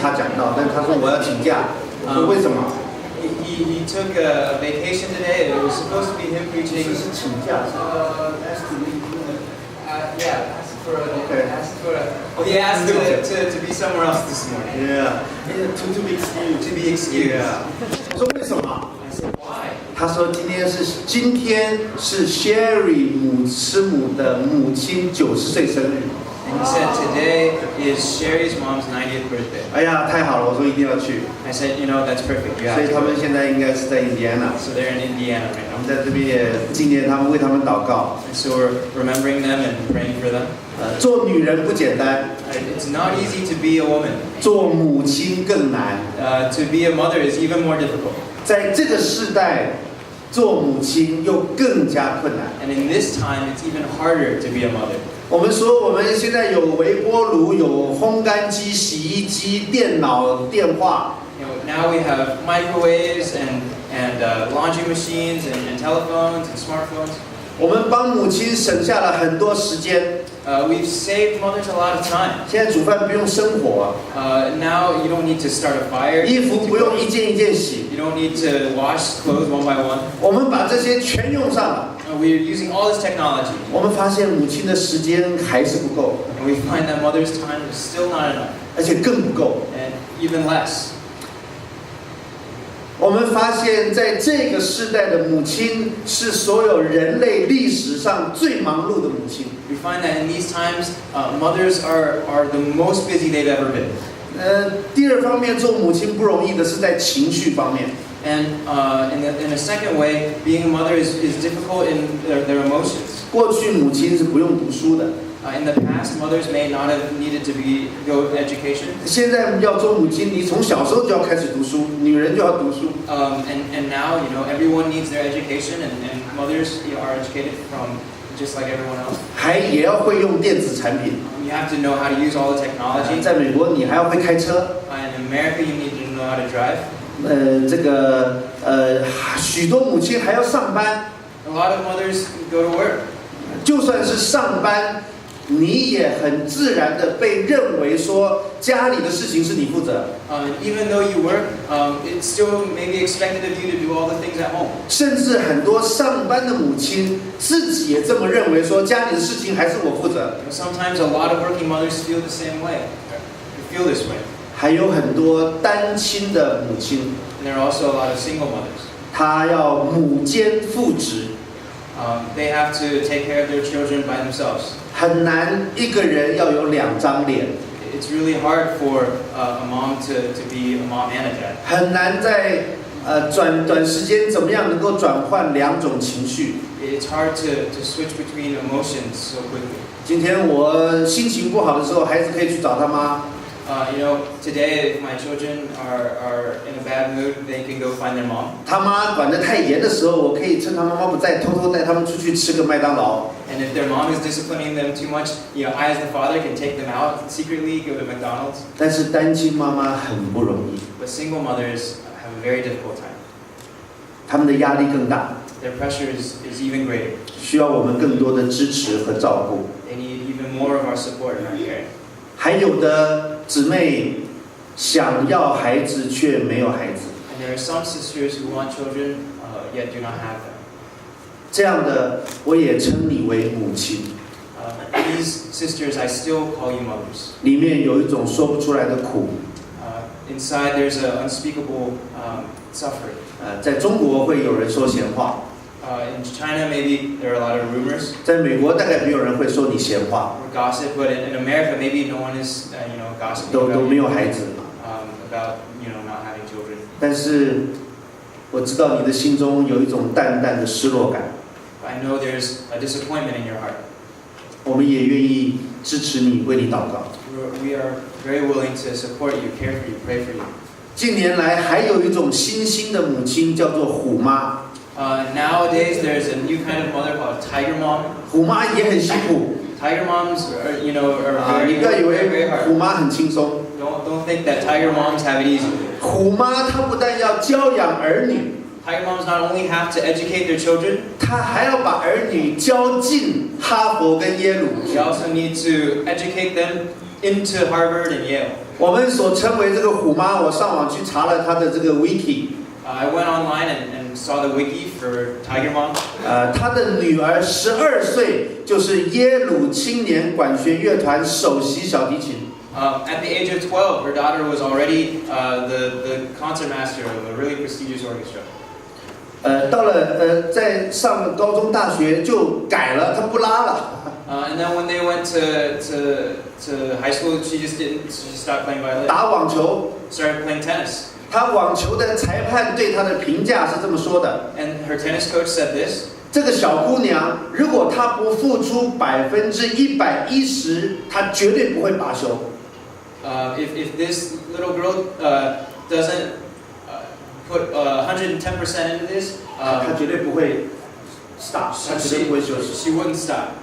他讲到，但是他说我要请假，我说为什么？ He took a vacation today. It was supposed to be him preaching. 是请假。Yeah, he asked to be somewhere else this morning. Yeah, to be excused. To be excused. Yeah. 我说为什么？ I said, why? 他说今天是 Sherry 师母的母亲90岁生日。 And he said, today is Sherry's mom's 90th birthday. 哎呀，太好了！我说一定要去。 I said, you know, that's perfect. You 所以 have 他 to. 们现在应该是在印第安纳。 So they're in Indiana right 我们 now. 在这边也纪念他们，为他们祷告。 And so we're remembering them and praying for them. 做女人不简单， It's not easy to be a woman. 做母亲更难。 To be a mother is even more difficult. 在这个世代，做母亲又更加困难。 And in this time, it's even harder to be a mother. 我们说我们现在有微波炉、有烘干机、洗衣机、电脑、电话。 You know, now we have microwaves and laundry machines and telephones and smartphones. 我们帮母亲省下了很多时间。 We've saved mothers a lot of time. 现在煮饭不用生火， Now you don't need to start a fire. 衣服不用一件一件洗， You don't need to wash clothes one by one. 我们把这些全用上了。 We're using all this technology. 我们发现母亲的时间还是不够， And we find that mother's time is still not enough. 而且更不够。 And even less. 我们发现在这个世代的母亲是所有人类历史上最忙碌的母亲。 We find that in these times, mothers are the most busy they've ever been. 第二方面，做母亲不容易的是在情绪方面。 And in a second way, being a mother is difficult in their emotions. 过去母亲是不用读书的， In the past, mothers may not have needed to go education. 现在要做母亲，你从小时候就要开始读书，女人就要读书。 And now, you know, everyone needs their education, and mothers are educated from just like everyone else. 也要会用电子产品。 You have to know how to use all the technology. 在美国，你还要会开车。 In America, you need to know how to drive. 许多母亲还要上班。 A lot of mothers go to work. 就算是上班，你也很自然的被认为说家里的事情是你负责。 Even though you work, it's still maybe expected of you to do all the things at home. 甚至很多上班的母亲自己也这么认为，说家里的事情还是我负责。 Sometimes a lot of working mothers feel the same way. They feel this way. 还有很多单亲的母亲， And there are also a lot of single mothers. 她要母兼父职， They have to take care of their children by themselves. 很难一个人要有2张脸， It's really hard for a mom to be a mom and a dad. 很难在短时间怎么样能够转换2种情绪。 It's hard to switch between emotions so quickly. 今天我心情不好的时候，孩子可以去找他妈。 You know, today if my children are in a bad mood, they can go find their mom. 他妈管得太严的时候，我可以趁他妈妈不在，偷偷带他们出去吃个麦当劳。 And if their mom is disciplining them too much, you know, I as the father can take them out secretly, go to McDonald's. 但是单亲妈妈很不容易， But single mothers have a very difficult time. 他们的压力更大， Their pressure is even greater. 需要我们更多的支持和照顾。 They need even more of our support and our care. 还有的姊妹想要孩子却没有孩子， And there are some sisters who want children, yet do not have them. 这样的我也称你为母亲。 These sisters, I still call you mothers. 里面有一种说不出来的苦。 Inside there's an unspeakable suffering. 在中国会有人说闲话， In China, maybe there are a lot of rumors 在美国大概没有人会说你闲话， or gossip, but in America, maybe no one is, gossiping 都 about 没有孩子。 about not having children. 但是我知道你的心中有一种淡淡的失落感， I know there's a disappointment in your heart. 我们也愿意支持你，为你祷告。 We are very willing to support you, care for you, pray for you. 近年来还有一种新兴的母亲叫做虎妈， Nowadays, there's a new kind of mother called tiger mom. 虎妈也很辛苦。 Tiger moms are very, 你不要以 very 为 hard. 虎妈很轻松， Don't think that tiger moms have it easy. 虎妈她不但要教养儿女， Tiger moms not only have to educate their children, 她还要把儿女教进哈佛跟耶鲁。 they also need to educate them into Harvard and Yale. 我们所称为这个虎妈，我上网去查了她的这个 wiki。I went online and saw the wiki for Tiger Mom. 她的女儿12岁就是耶鲁青年管弦乐团首席小提琴。At the age of 12, her daughter was already the concert master of a really prestigious orchestra. 到了在上高中大学就改了，她不拉了。And then when they went to high school, she stopped playing violin. 打网球 Started playing tennis. 她网球的裁判对她的评价是这么说的。And her tennis coach said this. 这个小姑娘，如果她不付出110%，她绝对不会罢休。If this little girl doesn't put 110% into this, 她绝对不会 stop， 她绝对不会休息。She wouldn't stop.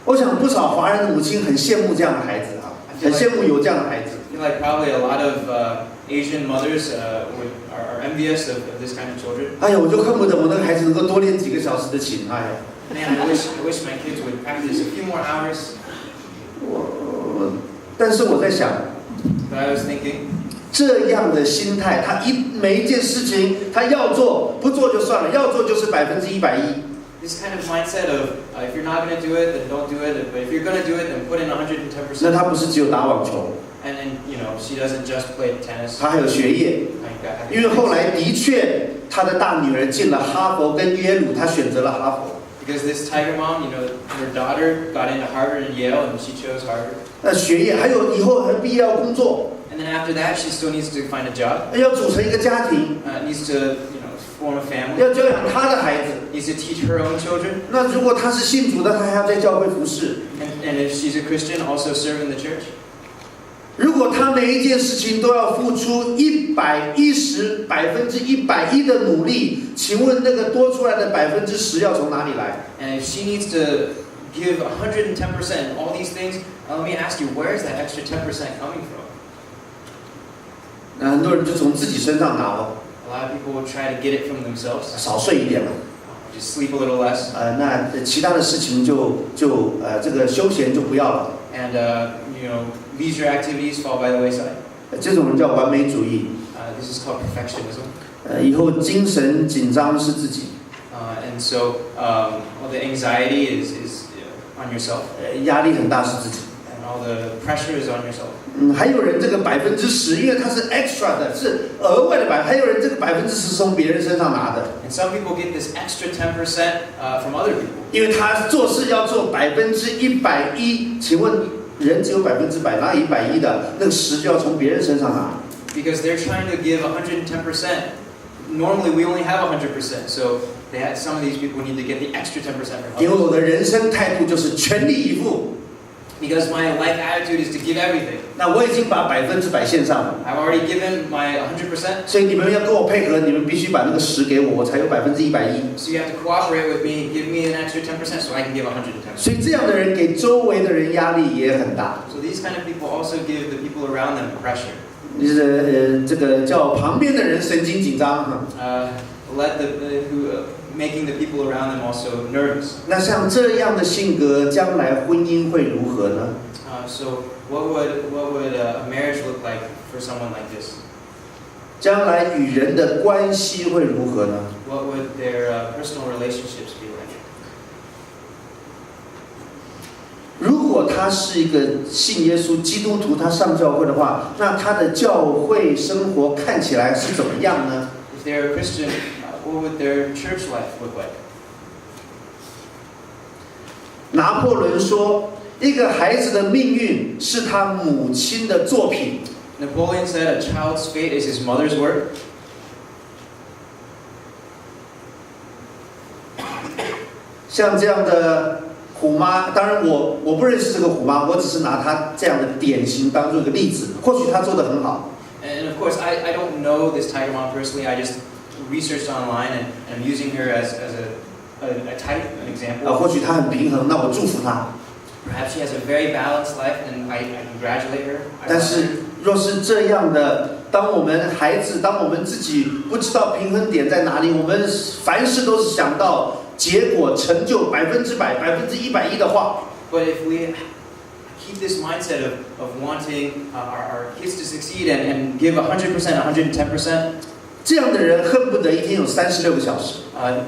我想不少华人的母亲很羡慕这样的孩子啊，很羡慕有这样的孩子。I feel like probably a lot of Asian mothers are envious of this kind of children. 哎呀，我就恨不得我那个孩子能够多练几个小时的琴，哎呀。Man, I wish my kids would practice a few more hours. 但是我在想 But I was thinking, 这样的心态，他每一件事情他要做，不做就算了，要做就是110%。this kind of mindset of if you're not going to do it, then don't do it. But if you're going to do it, then put in 110%. 那他不是只有打网球， And she doesn't just play tennis. 他还有学业。因为后来的确，他的大女儿进了哈佛跟耶鲁，他选择了哈佛。Because this Tiger Mom, her daughter got into Harvard and Yale, and she chose Harvard. 那学业还有以后还毕业要工作。And then after that, she still needs to find a job. 要组成一个家庭。Needs to, form a family. 要教养他的孩子。Needs to teach her own children. 那如果他是信主的，他还要在教会服侍。And if she's a Christian, also serve in the church. 如果他每一件事情都要付出110%的努力，请问那个多出来的10%要从哪里来？ And if she needs to give 110% in all these things, let me ask you, where is that extra 10% coming from? 那很多人就从自己身上拿哦。A lot of people will try to get it from themselves. 少睡一点嘛。Just sleep a little less. 那其他的事情就这个休闲就不要了。And leisure activities fall by the wayside. 这种人叫完美主义。This is called perfectionism. 以后精神紧张是自己。And so, the anxiety is on yourself. 压力很大是自己。And all the pressure is on yourself. 还有人这个10%，因为它是 extra 的，是额外的还有人这个10%是从别人身上拿的。And some people get this extra 10% from other people. 因为他做事要做110%，请问人只有100%，哪有110%的？那个10就要从别人身上拿。Because they're trying to give 110%. Normally we only have 100%, so some of these people need to get the extra 10% from others. 因为我的人生态度就是全力以赴。Because my life attitude is to give everything. 那我已经把100%献上了。I've already given my 100%. 所以你们要跟我配合，你们必须把那个10给我，我才有110%。So you have to cooperate with me, give me an extra 10%, so I can give 110%. 所以这样的人给周围的人压力也很大。So these kind of people also give the people around them pressure. 这个叫旁边的人神经紧张。Making the people around them also nervous. 那像这样的性格，将来婚姻会如何呢？ So what would a marriage look like for someone like this? 将来与人的关系会如何呢？ What would their personal relationships be like? 如果他是一个信耶稣基督徒，他上教会的话，那他的教会生活看起来是怎么样呢？ If they're a Christian, what would their church life look like? 拿破仑说，一个孩子的命运是他母亲的作品。Napoleon said a child's fate is his mother's work. 像这样的虎妈，当然我不认识这个虎妈，我只是拿她这样的典型当做一个例子，或许她做得很好。And of course, I don't know this Tiger Mom personally. I just researched online and I'm using her as a type, an example. 或许她很平衡，那我祝福她。Perhaps she has a very balanced life, and I congratulate her. 但是若是这样的，当我们自己不知道平衡点在哪里，我们凡事都是想到结果成就100%、110%的话， But if we keep this mindset of wanting our kids to succeed and give 100%, 110%. 这样的人恨不得一天有36个小时。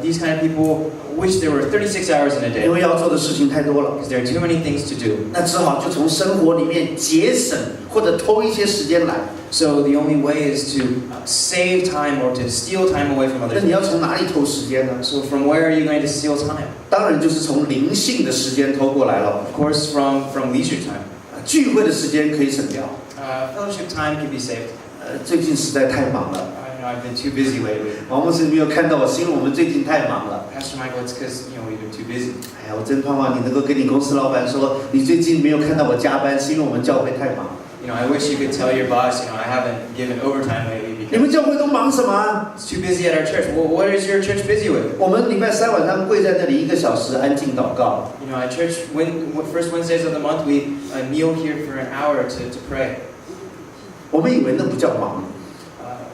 These kind of people wish there were 36 hours in a day. 因为要做的事情太多了。Because there are too many things to do. 那只好就从生活里面节省或者偷一些时间来。So the only way is to save time or to steal time away from others. 那你要从哪里偷时间呢？ So from where are you going to steal time? 当然就是从灵性的时间偷过来了。Of course, from leisure time. 聚会的时间可以省掉。Fellowship time can be saved. 最近实在太忙了。I've been too busy lately. 王牧师没有看到我，是因为我们最近太忙了。Pastor Michael, it's because we've been too busy. 哎呀，我真盼望你能够跟你公司老板说，你最近没有看到我加班，是因为我们教会太忙。I wish you could tell your boss, I haven't given overtime lately 你们教会都忙什么？ It's too busy at our church. Well, what is your church busy with? 我们礼拜三晚上跪在那里1个小时安静祷告。At church, first Wednesdays of the month, we kneel here for an hour to pray. 我们以为那不叫忙。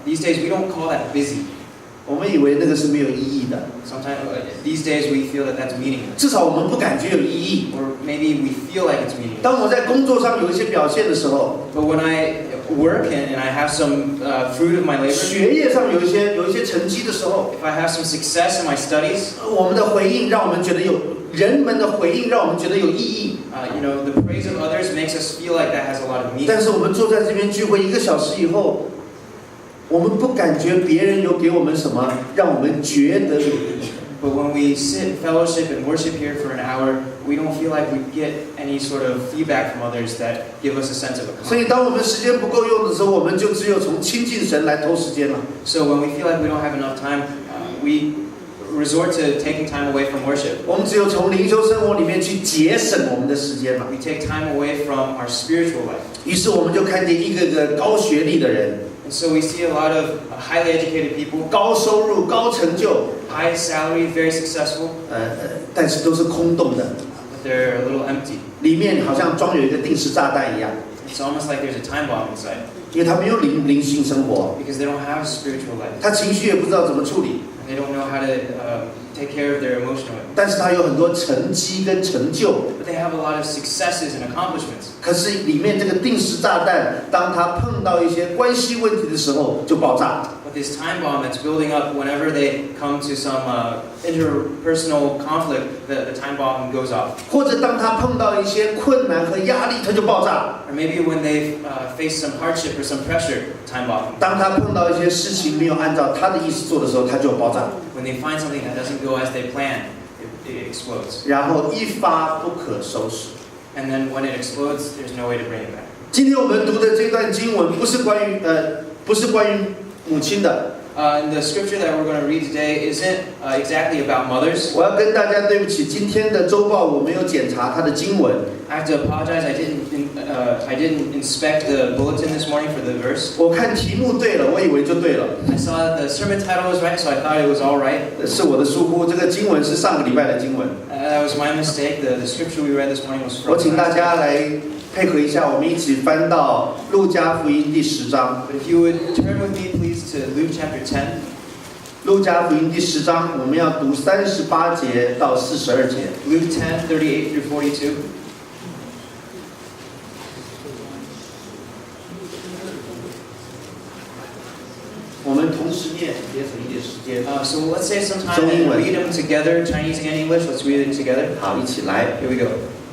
These days, we don't call that busy. 我们以为那个是没有意义的。Sometimes, these days, we feel that that's meaningless. 至少我们不感觉有意义。Or maybe we feel like it's meaningless. 当我在工作上有一些表现的时候 But when I work and I have some fruit of my labor, 学业上有一些成绩的时候 if I have some success in my studies, 我们的回应让我们觉得人们的回应让我们觉得有意义。the praise of others makes us feel like that has a lot of meaning. 但是我们坐在这边聚会1个小时以后，我们不感觉别人有给我们什么，让我们觉得有意义。But when we sit, fellowship, and worship here for an hour, we don't feel like we get any sort of feedback from others that give us a sense of accomplishment. 所以当我们时间不够用的时候，我们就只有从亲近神来偷时间了。So when we feel like we don't have enough time, we resort to taking time away from worship. 我们只有从灵修生活里面去节省我们的时间了。We take time away from our spiritual life. 于是我们就看见一个个高学历的人， And so we see a lot of highly educated people, 高收入、高成就， high salary, very successful, 但是都是空洞的， but they're a little empty. 里面好像装有一个定时炸弹一样， It's almost like there's a time bomb inside 因为他没有灵性生活， because they don't have a spiritual life. 他情绪也不知道怎么处理， They don't know how to take care of their emotional life. 但是他有很多成绩跟成就， But they have a lot of successes and accomplishments. 可是里面这个定时炸弹，当他碰到一些关系问题的时候就爆炸。 But this time bomb that's building up whenever they come to some interpersonal conflict, the time bomb goes off. 或者当他碰到一些困难和压力，他就爆炸。 Or maybe when they face some hardship or some pressure, time bomb. 当他碰到一些事情没有按照他的意思做的时候，他就爆炸。 When they find something that doesn't go as they plan, it explodes. 然后一发不可收拾。 And then when it explodes, there's no way to bring it back. 今天我们读的这段经文不是关于母亲的。 And the scripture that we're going to read today isn't exactly about mothers. 我要跟大家对不起，今天的周报我没有检查它的经文。 I have to apologize. I didn't inspect the bulletin this morning for the verse. 我看题目对了，我以为就对了。 I saw that the sermon title was right, so I thought it was all right. 是我的疏忽，这个经文是上个礼拜的经文。 That was my mistake. The scripture we read this morning was 我 from. 请大家来配合一下，我们一起翻到路加福音第10章。 But if you would turn with me, please, to Luke chapter 10. 路加福音第10章，我们要读38节到42节。 Luke 10:38 through 42. 我们同时念，节省一点时间。 So let's save some time and read them together, Chinese and English. Let's read it together. 好，一起来。 Here we go.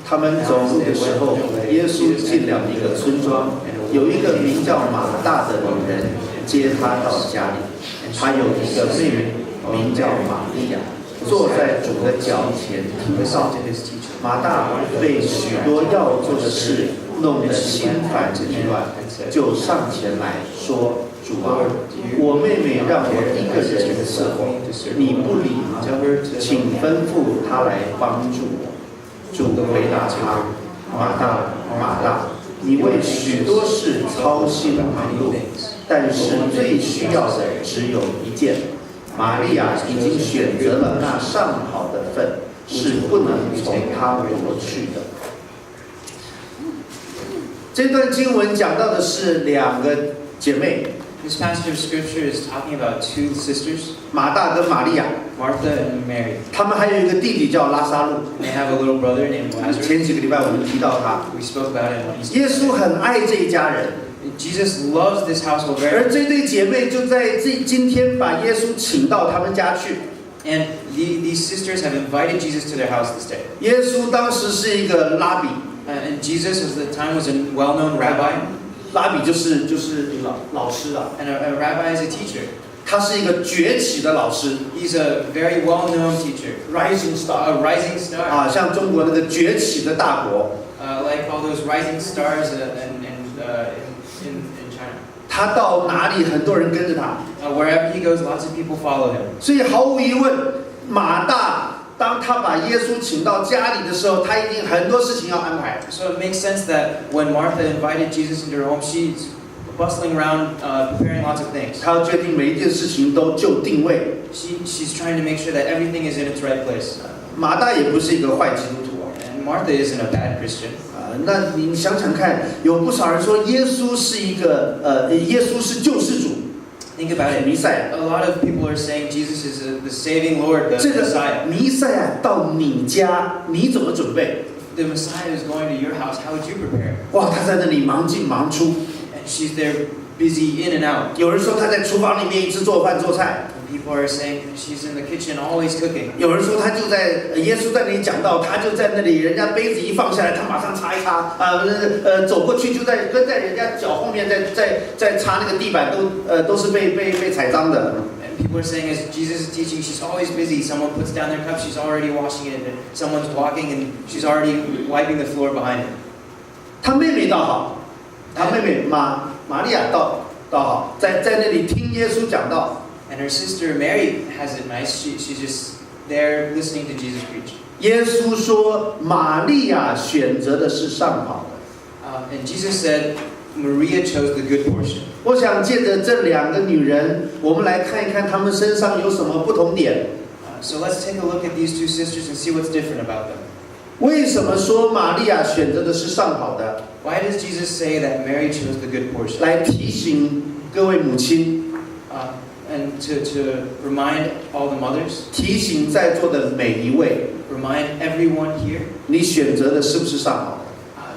他们走路的时候，耶稣进了一个村庄，有一个名叫马大的女人接他到家里。她有一个妹妹，名叫玛利亚，坐在主的脚前听道。马大被许多要做的事弄得心烦意乱，就上前来说：“主啊，我妹妹让我一个人伺候，你不理吗？请吩咐她来帮助我。”主回答他：“马大，马大，你为许多事操心忙碌，但是最需要的只有一件。玛利亚已经选择了那上好的份，是不能从她夺去的。”这段经文讲到的是2个姐妹， This passage of scripture is talking about two sisters, 马大跟玛利亚， Martha and Mary. 他们还有一个弟弟叫拉撒路。 They have a little brother named Lazarus. 前几个礼拜我们提到他， We spoke about it on Easter. 耶稣很爱这一家人， Jesus loves this household very 而 much. 这对姐妹就在今天把耶稣请到他们家去。 And these sisters have invited Jesus to their house this day. 耶稣当时是一个拉比， And Jesus at the time was a well-known rabbi. 拉比就是老师啊， And a rabbi is a teacher. 他是一个崛起的老师 He's a very well-known teacher. ，rising star A rising star. 啊，像中国那个崛起的大国， Like all those rising stars in China. 他到哪里很多人跟着他， Wherever he goes, lots of people follow him. 所以毫无疑问，马大当他把耶稣请到家里的时候，他一定很多事情要安排。 So it makes sense that when Martha invited Jesus into her home, she's bustling around, preparing lots of things. 他要决定每一件事情都就定位。 She's trying to make sure that everything is in its right place. 马大也不是一个坏基督徒啊。 And Martha isn't a bad Christian. 那你想想看，有不少人说耶稣是耶稣是救世主， Think about it. 弥赛亚。 A lot of people are saying Jesus is the saving Lord, the 这个 Messiah. 弥赛亚到你家，你怎么准备？ The Messiah is going to your house. How would you prepare? 哇，他在那里忙进忙出。 And she's there, busy in and out. 有人说他在厨房里面一直做饭做菜， And people are saying she's in the kitchen, always cooking. 有人说他就在耶稣在那里讲到，他就在那里，人家杯子一放下来，他马上擦一擦走过去就在跟在人家脚后面在擦那个地板，都是被踩脏的。 And people are saying as Jesus is teaching, she's always busy. Someone puts down their cup, she's already washing it. And someone's walking and she's already wiping the floor behind him. 他妹妹倒好，他妹妹玛利亚倒好，在那里听耶稣讲道。 And her sister Mary has it nice. She's just there listening to Jesus preach. 耶稣说，玛利亚选择的是上好的。 And Jesus said, Maria chose the good portion. 我想借着这两个女人，我们来看一看她们身上有什么不同点。So let's take a look at these two sisters and see what's different about them. 为什么说玛利亚选择的是上好的？ Why does Jesus say that Mary chose the good portion? 来提醒各位母亲， And to remind all the mothers, 提醒在座的每一位， remind everyone here, 你选择的是不是上好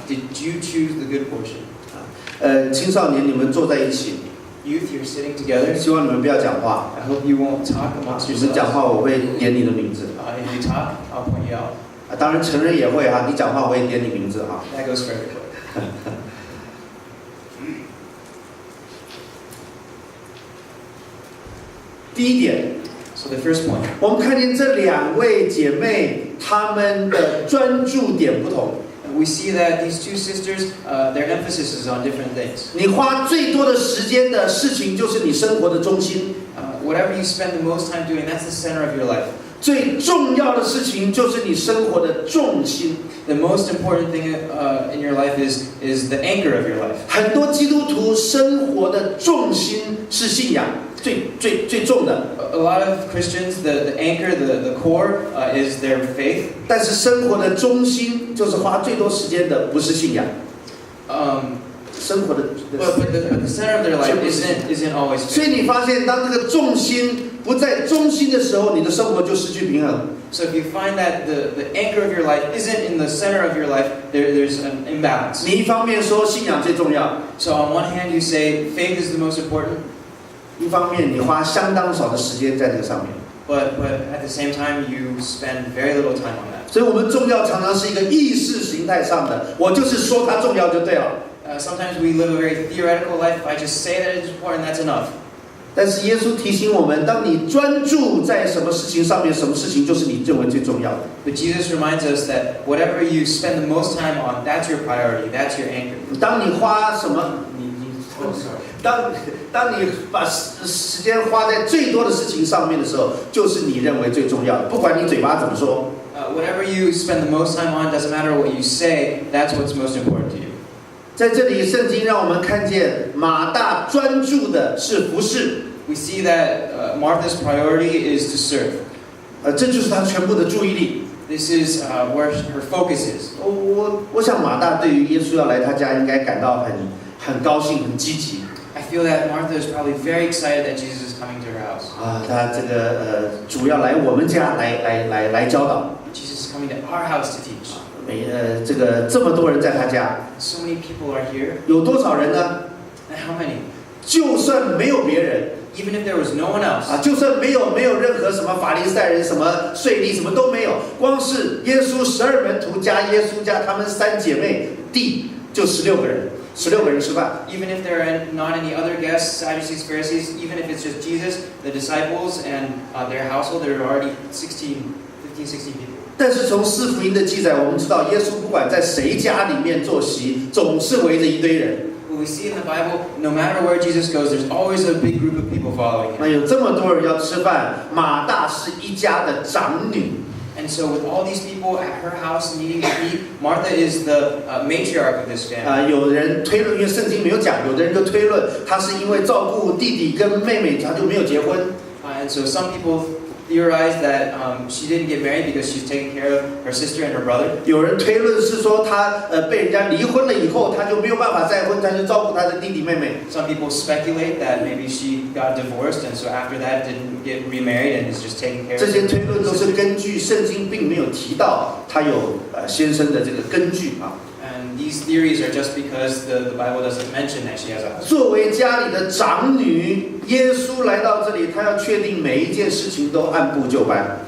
的？ did you choose the good portion? 青少年你们坐在一起， Youth, you're sitting together. 希望你们不要讲话。 I hope you won't talk amongst 你们讲 yourselves. 话我会点你的名字。 If you talk, I'll point you out. 当然成人也会哈，你讲话我会点你名字哈。 That goes for everybody. 第一点， So the first point, 我们看见这两位姐妹她们的专注点不同。 we see that these two sisters, their emphasis is on different things. 你花最多的时间的事情就是你生活的中心， Whatever you spend the most time doing, that's the center of your life. 最重要的事情就是你生活的重心。 The most important thing in your life is the anchor of your life. 很多基督徒生活的重心是信仰，最重的。 A lot of Christians, the anchor, the core is their faith. 但是生活的中心就是花最多时间的不是信仰，生活的。But the center of their life isn't always 所 faith. 以你发现，当这个重心不在中心的时候，你的生活就失去平衡。 So if you find that the anchor of your life isn't in the center of your life, there's an imbalance. 你一方面说信仰最重要， So on one hand, you say faith is the most important, 一方面你花相当少的时间在这个上面。 but at the same time, you spend very little time on that. 所以我们重要常常是一个意识形态上的，我就是说它重要就对了。 Sometimes we live a very theoretical life. If I just say that it's important, that's enough. 但是耶稣提醒我们，当你专注在什么事情上面，什么事情就是你认为最重要的。 But Jesus reminds us that whatever you spend the most time on, that's your priority, that's your anchor. 当你花什么，当你把时间花在最多的事情上面的时候，就是你认为最重要的。不管你嘴巴怎么说， Whatever you spend the most time on, doesn't matter what you say, that's what's most important to you. 在这里，圣经让我们看见马大专注的是服侍， We see that Martha's priority is to serve. 这就是他全部的注意力。 This is where her focus is. 我想马大对于耶稣要来他家应该感到很高兴、很积极。I feel that Martha is probably very excited that Jesus is coming to her house. 他这个主要来我们家来教导。Jesus is coming to our house to teach. 这个这么多人在他家， So many people are here. 有多少人呢？ And how many? 就算没有别人。 Even if there was no one else. 就算没有任何什么法利赛人、什么税吏，什么都没有，光是耶稣12门徒加耶稣加他们3姐妹弟就16个人，16个人吃饭。Even if there are not any other guests, Sadducees, Pharisees, even if it's just Jesus, the disciples, and their household, there are already 15, 16 people. 但是从四福音的记载，我们知道耶稣不管在谁家里面坐席，总是围着一堆人。But we see in the Bible, no matter where Jesus goes, there's always a big group of people following him. 那有这么多人要吃饭，马大是一家的长女。And so with all these people at her house needing to eat, Martha is the matriarch of this family. 有人推论，因为圣经没有讲，有的人就推论她是因为照顾弟弟跟妹妹，她就没有结婚。And so some people theorized that she didn't get married because she's taking care of her sister and her brother. 有人推论是说她被人家离婚了以后，她就没有办法再婚，她就照顾她的弟弟妹妹。Some people speculate that maybe she got divorced and so after that didn't get remarried and is just taking care of. 这些推论都是根据圣经并没有提到她有先生的这个根据啊。And these theories are just because the Bible doesn't mention that she has a husband. 作为家里的长女，耶稣来到这里，他要确定每一件事情都按部就班。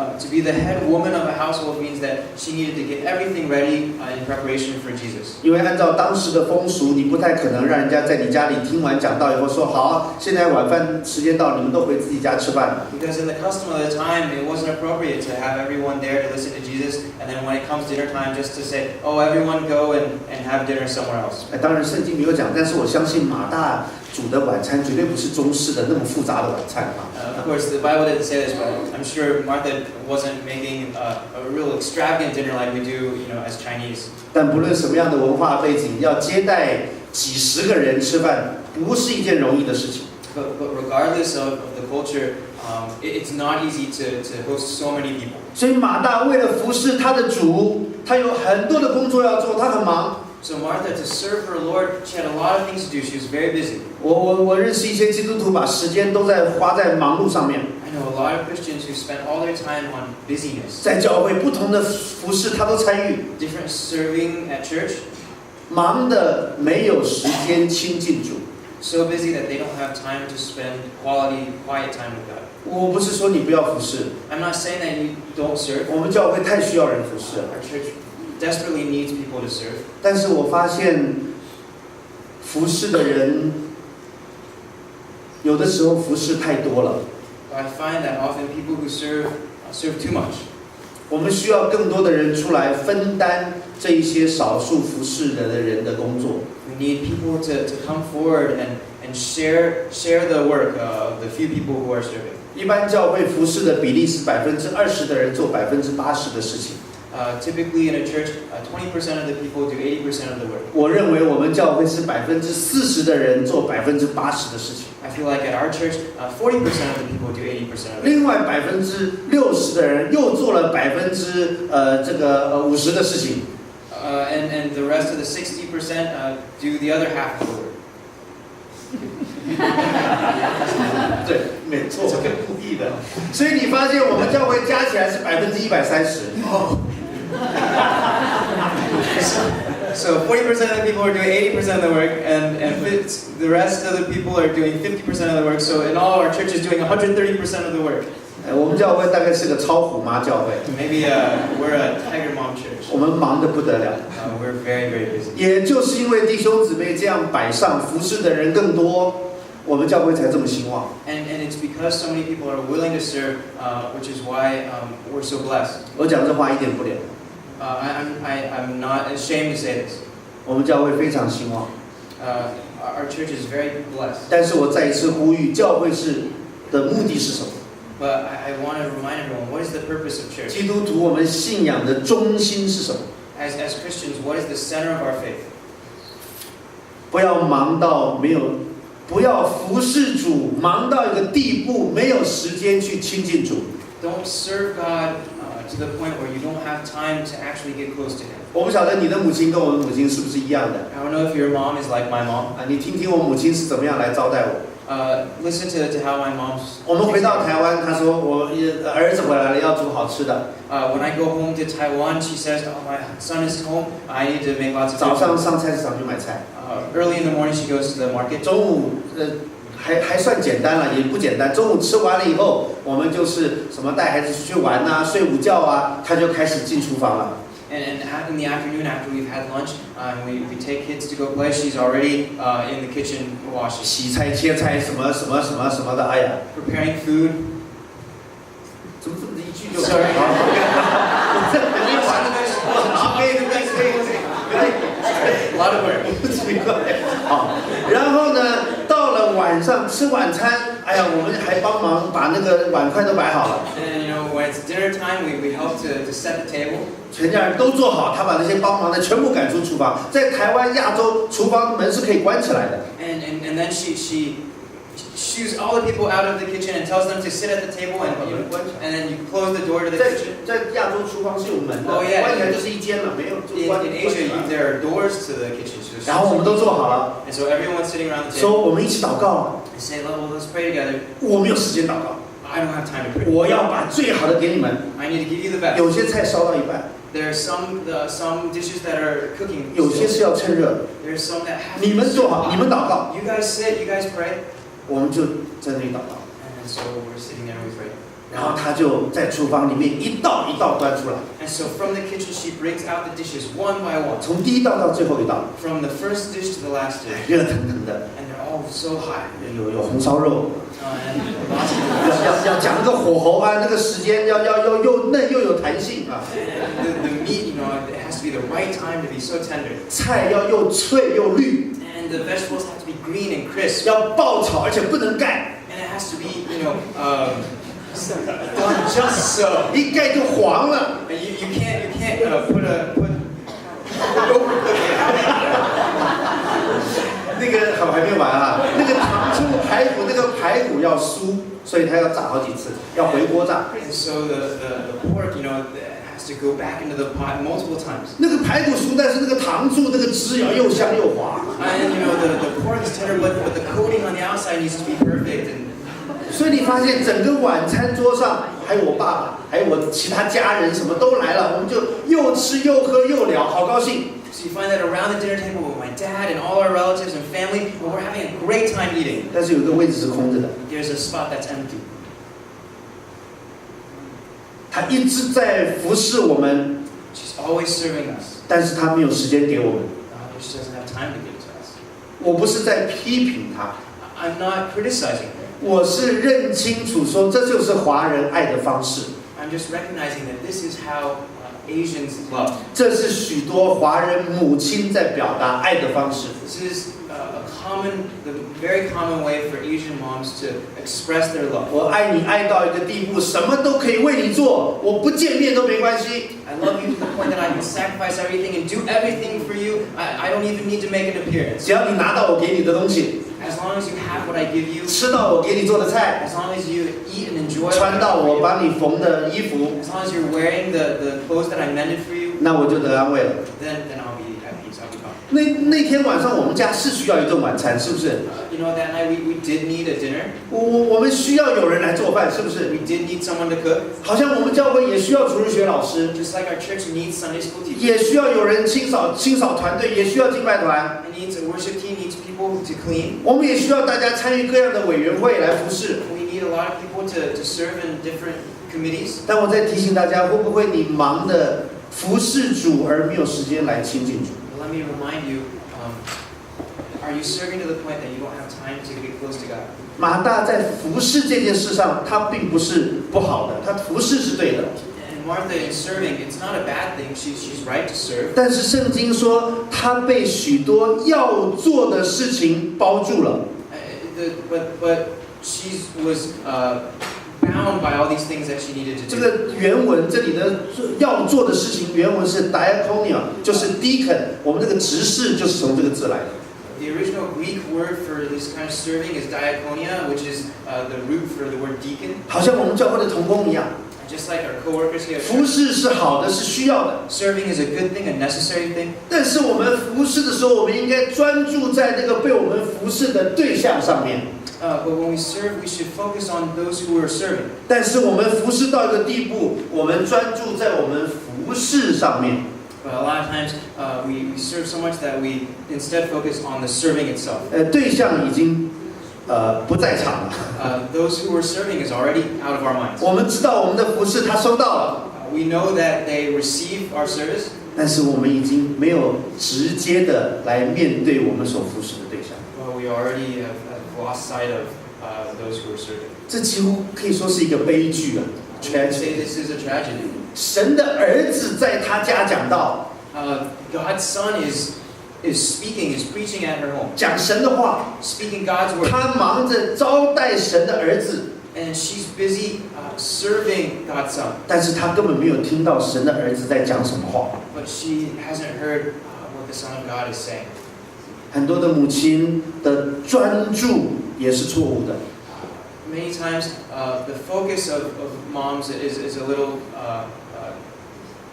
To be the head woman of a household means that she needed to get everything ready in preparation for Jesus. 因为按照当时的风俗，你不太可能让人家在你家里听完讲道以后说好，现在晚饭时间到，你们都回自己家吃饭。Because in the custom of the time, it wasn't appropriate to have everyone there to listen to Jesus, and then when it comes dinner time, just to say, "Oh, everyone go and have dinner somewhere else." 当然圣经没有讲，但是我相信马大煮的晚餐绝对不是中式的那么复杂的晚餐啊。Of course, the Bible didn't say this, but I'm sure Martha wasn't making a real extravagant dinner like we do, as Chinese. 但不论什么样的文化背景，要接待几十个人吃饭，不是一件容易的事情。But regardless of the culture, it's not easy to host so many people. 所以马大为了服侍他的主，他有很多的工作要做，他很忙。So Martha, to serve her Lord, she had a lot of things to do. She was very busy. 我认识一些基督徒，把时间都花在忙碌上面。I know a lot of Christians who spend all their time on busyness. 在教会不同的服事，他都参与。Different serving at church. 忙的没有时间亲近主。So busy that they don't have time to spend quiet time with God. 我不是说你不要服事。I'm not saying that you don't serve. 我们教会太需要人服事了。Our church desperately needs people to serve. 但是我发现服事的人有的时候服事太多了。I find that often people who serve too much. 我们需要更多的人出来分担这一些少数服事的人的工作。We need people to come forward and share the work of the few people who are serving. 一般教会服事的比例是20%的人做80%的事情。Typically in a church, 20% of the people do 80% of the work. 我认为我们教会是40%的人做80%的事情。I feel like at our church, 40% of the people do 80% of it. 另外60%的人又做了50%的事情。And the rest of the 60% do the other half of the work. 对，没错，这个故意的。所以你发现我们教会加起来是130%。So 40% of the people are doing 80% of the work, and the rest of the people are doing 50% of the work. So in all, our church is doing 130% of the work. 我们教会大概是个超虎妈教会。Maybe we're a tiger mom church. 我们忙得不得了。We're very, very busy. 也就是因为弟兄姊妹这样摆上，服侍的人更多，我们教会才这么兴旺。And it's because so many people are willing to serve, which is why we're so blessed. 我讲这话一点不脸。I'm not ashamed to say this. 我们教会非常兴旺。Our church is very blessed. 但是我再一次呼吁，教会的目的是什么？ But I want to remind everyone, what is the purpose of church? 基督徒我们信仰的中心是什么？ As Christians, what is the center of our faith? 不要忙到不要服侍主，忙到一个地步，没有时间去亲近主。 Don't serve God to the point where you don't have time to actually get close to Him. 我不晓得你的母亲跟我的母亲是不是一样的 I don't know if your mom is like my mom. 啊？你听听我母亲是怎么样来招待我。Listen to how my mom's. 我们回到台湾，她说我儿子回来了，要煮好吃的。When I go home to Taiwan, she says, "Oh, my son is home. I need to make lots of." 早上上菜市场去买菜。Early in the morning, she goes to the market. 中午还算简单了，也不简单。中午吃完了以后，我们就是什么带孩子出去玩啊，睡午觉啊，她就开始进厨房了。And in the afternoon, after we've had lunch, and we take kids to go play, she's already in the kitchen washing. 洗菜、切菜，什么的，哎呀 Preparing food. 怎么这么一句就 Sorry. ？A lot of work. 好，然后呢，到了晚上吃晚餐，哎呀，我们还帮忙把那个碗筷都摆好了。And when it's dinner time, we help to set the table. 全家人都做好，他把那些帮忙的全部赶出厨房。在台湾、亚洲，厨房门是可以关起来的。And then she shoos all the people out of the kitchen and tells them to sit at the table and then you close the door to the kitchen. 在亚洲厨房是有门的， Oh yeah. 关起来就是一间了，没有就关。In Asia, there are doors to the kitchen. 然后我们都做好了。And so everyone's sitting around the 说 table. 我们一起祷告。They say, "Well, let's pray together." 我没有时间祷告。I don't have time to pray. 我要把最好的给你们。I need to give you the best. 有些菜烧到一半。There are some dishes that are cooking. 有些是要趁热。There's some that have. 你们做好，你们祷告。You guys sit. You guys pray. 我们就在那里祷告。And so we're sitting there and we pray. 然后他就在厨房里面一道一道端出来。And so from the kitchen she brings out the dishes one by one. 从第一道到最后一道。From the first dish to the last dish. 热腾腾的。And they're all so hot. 有红烧肉。要讲那个火候啊，那个时间要又嫩又有弹性啊。The meat, it has to be the right time to be so tender. 菜要又脆又绿。And the vegetables have to be green and crisp. 要爆炒，而且不能盖。And it has to be, done just so. 一盖就黄了。You can't put那个好还没完啊，那个糖醋排骨，那个排骨要酥，所以它要炸好几次，要回锅炸。And so the pork, has to go back into the pot multiple times. 那个排骨酥，但是那个糖醋那个汁又香又滑。And the pork is tender, but the coating on the outside needs to be perfect. And 所以你发现整个晚餐桌上，还有我爸爸，还有我其他家人，什么都来了，我们就又吃又喝又聊，好高兴。So you find that around the dinner table with my dad and all our relatives and family, we're having a great time eating. 但是有一个位置是空着的。There's a spot that's empty. 他一直在服侍我们。She's always serving us. 但是他没有时间给我们。She doesn't have time to give it to us. 我不是在批评他。I'm not criticizing her. 我是认清楚说，这就是华人爱的方式。I'm just recognizing that this is how Asians love. 这是许多华人母亲在表达爱的方式。This is the very common way for Asian moms to express their love. 我爱你爱到一个地步，什么都可以为你做，我不见面都没关系。I love you to the point that I can sacrifice everything and do everything for you. I don't even need to make an appearance. 只要你拿到我给你的东西。As long as you have what I give you. 吃到我给你做的菜。As long as you eat and enjoy. 穿到我帮你缝的衣服。As long as you're wearing the clothes that I mended for you. 那我就得安慰了。Then I'll be at peace. I'll be fine. 那天晚上我们家是需要一顿晚餐，是不是？That night we did need a dinner. 我们需要有人来做饭，是不是 ？We did need someone to cook. 好像我们教会也需要主日学老师。Just like our church needs Sunday school teachers. 也需要有人清扫团队，也需要敬拜团。It needs a worship team, needs people to clean. 我们也需要大家参与各样的委员会来服侍。We need a lot of people to serve in different committees. 但我在提醒大家，会不会你忙的服侍主而没有时间来亲近主？ Let me remind you, are you serving to the point that you don't have time to get close to God? 马大在服侍这件事上，他并不是不好的，他服侍是对的。And Martha in serving, it's not a bad thing. She's right to serve. 但是圣经说，他被许多要做的事情包住了。But she was bound by all these things that she needed to do. 这个原文这里的要做的事情，原文是 diakonia， 就是 deacon， 我们这个执事就是从这个字来的。The original Greek word for this kind of serving is diakonia, which is the root for the word deacon. 好像我们教会的同工一样。Just like our coworkers here. 服侍是好的，是需要的。Serving is a good thing, a necessary thing. 但是我们服侍的时候，我们应该专注在那个被我们服侍的对象上面。But when we serve, we should focus on those who are serving. 但是我们服侍到一个地步，我们专注在我们服侍上面。But a lot of times, we serve so much that we instead focus on the serving itself. 对象已经不在场了。Those who are serving is already out of our minds. 我们知道我们的服侍他收到了。We know that they receive our service. 但是我们已经没有直接的来面对我们所服侍的对象。Well, we already have lost sight of those who are serving. 这几乎可以说是一个悲剧啊 ！Say this is a tragedy. 神的儿子在他家讲道。God's son is speaking, is preaching at her home. 讲神的话 ，speaking God's word. 他忙着招待神的儿子。And she's busy serving God's son. 但是他根本没有听到神的儿子在讲什么话。But she hasn't heard what the Son of God is saying. 很多的母亲的专注也是错误的。Many times, the focus of moms is a little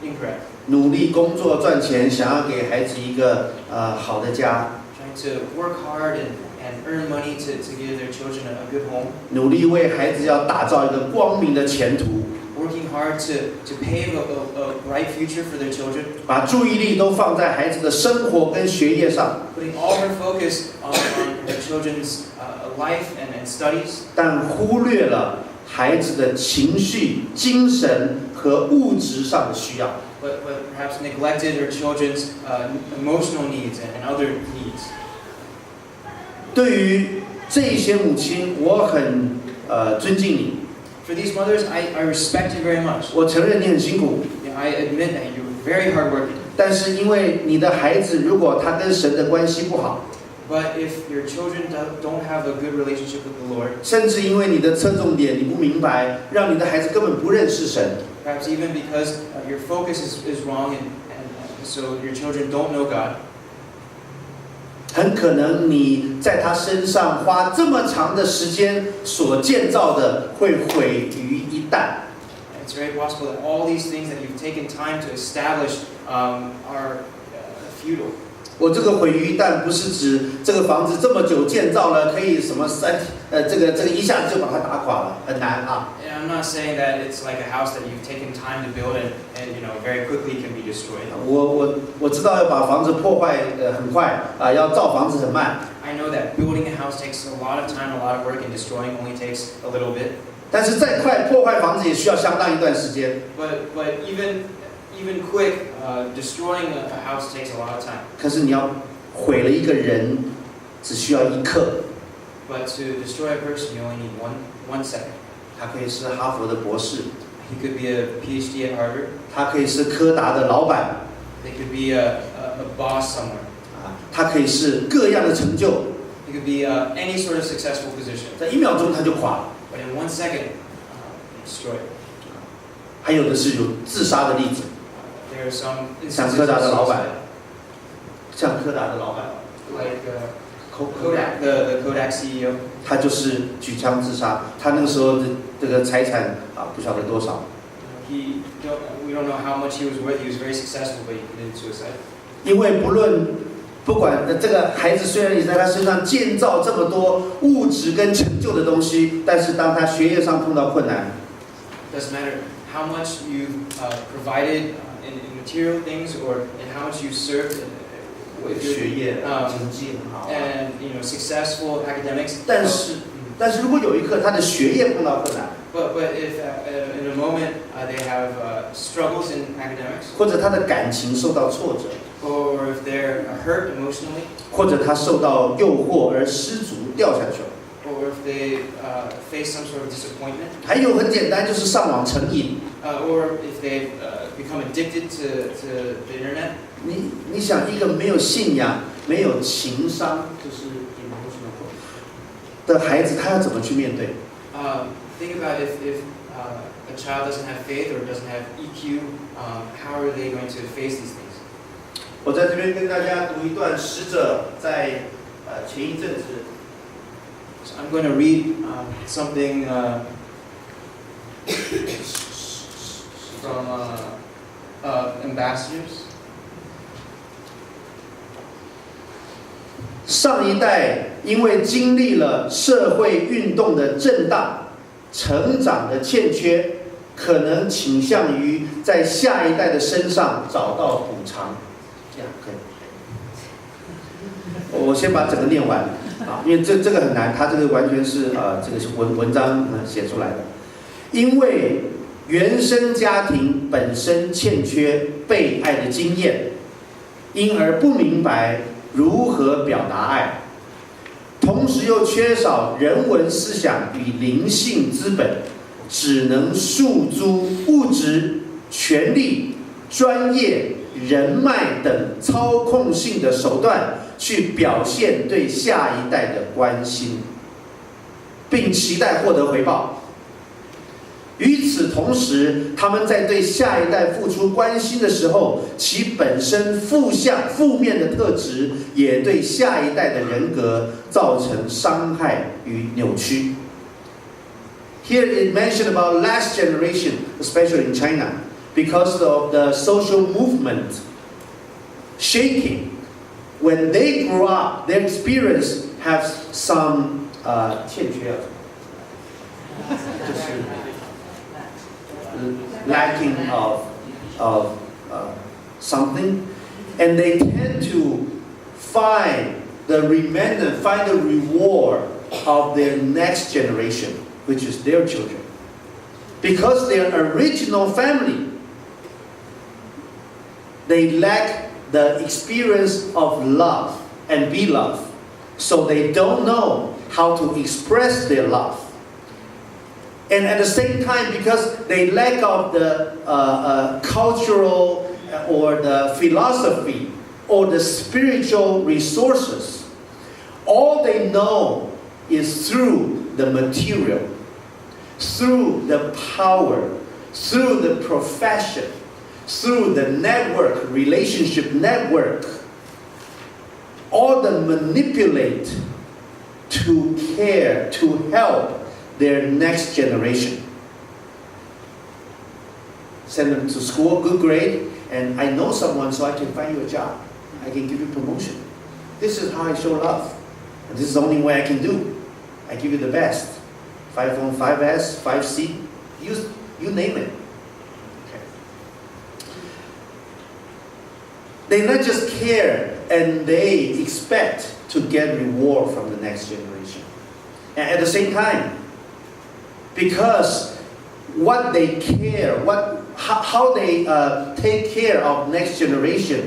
incorrect. 努力工作赚钱，想要给孩子一个好的家。Trying to work hard and earn money to give their children a good home. 努力为孩子要打造一个光明的前途。Working hard to pave a bright future for their children. 把注意力都放在孩子的生活跟学业上。Putting all her focus on their children's life and studies. 但忽略了孩子的情绪、精神和物质上的需要。But perhaps neglected her children's emotional needs and other needs. 对于这些母亲，我很尊敬你。For these mothers, I respect you very much. 我承认你很辛苦。I admit that you're very hardworking. 但是因为你的孩子如果他跟神的关系不好， But if your children don't have a good relationship with the Lord, 甚至因为你的侧重点你不明白，让你的孩子根本不认识神。perhaps even because your focus is wrong and so your children don't know God. 很可能你在他身上花这么长的时间所建造的会毁于一旦。It's very possible that all these things that you've taken time to establish are futile. 我这个毁于一旦不是指这个房子这么久建造了，可以什么这个一下子就把它打垮了，很难啊。And I'm not saying that it's like a house that you've taken time to build and very quickly can be destroyed. 我知道要把房子破坏很快啊，要造房子很慢。I know that building a house takes a lot of time, a lot of work, and destroying only takes a little bit. 但是再快破坏房子也需要相当一段时间。But even quick, destroying a house takes a lot of time. 可是你要毁了一个人，只需要一刻。But to destroy a person, you only need one second. 他可以是哈佛的博士， He could be a PhD at Harvard. 他可以是柯达的老板， They could be a boss somewhere. 他可以是各样的成就， He could be any sort of successful position. 在1秒钟他就垮了。But in 1 second, destroyed. 还有的是有自杀的例子， There are some 像 instances 柯达 of 的老板 suicide.，像柯达的老板 Like Kodak, the Kodak CEO. 他就是举枪自杀。他那个时候的这个财产不晓得多少。We don't know how much he was worth. He was very successful, but he committed suicide. 因为不管这个孩子虽然也在他身上建造这么多物质跟成就的东西，但是当他学业上碰到困难 Doesn't matter how much you've provided in material things or in how much you served with 学业 your 成绩很好 and successful academics. 但是如果有一刻他的学业碰到困难， But if in a moment they have struggles in academics, 或者他的感情受到挫折， or if they're hurt emotionally, 或者他受到诱惑而失足掉下去了， or if they face some sort of disappointment, 还有很简单就是上网成瘾。 or if they've become addicted to the internet. 你想一个没有信仰、没有情商，就是的孩子，他要怎么去面对？ Think about if a child doesn't have faith or doesn't have EQ, how are they going to face these things? 我在这边跟大家读一段使者在前一阵子。So I'm going to read something. from ambassadors. 上一代因为经历了社会运动的震荡、成长的欠缺，可能倾向于在下一代的身上找到补偿。这样可以。我先把整个念完啊，因为这个很难，它这个完全是这个是文章写出来的。因为原生家庭本身欠缺被爱的经验，因而不明白如何表达爱，同时又缺少人文思想与灵性资本，只能诉诸物质、权力、专业、人脉等操控性的手段去表现对下一代的关心，并期待获得回报。与此同时，他们在对下一代付出关心的时候，其本身负面的特质也对下一代的人格造成伤害与扭曲。Here it mentioned about last generation, especially in China, because of the social movement shaking. When they grow up, their experience have some 欠缺，就是 lacking of something, and they tend to find the reward of their next generation, which is their children, because their original family, they lack the experience of love and be loved, so they don't know how to express their love. And at the same time, because they lack of the cultural or the philosophy or the spiritual resources, all they know is through the material, through the power, through the profession, through the network, relationship network, all the manipulate to care, to help their next generation. Send them to school, good grade, and I know someone so I can find you a job. I can give you promotion. This is how I show love. And this is the only way I can do. I give you the best. 5.0, 5S, 5C, you name it. Okay. They not just care and they expect to get reward from the next generation. And at the same time, because what they care, how they take care of next generation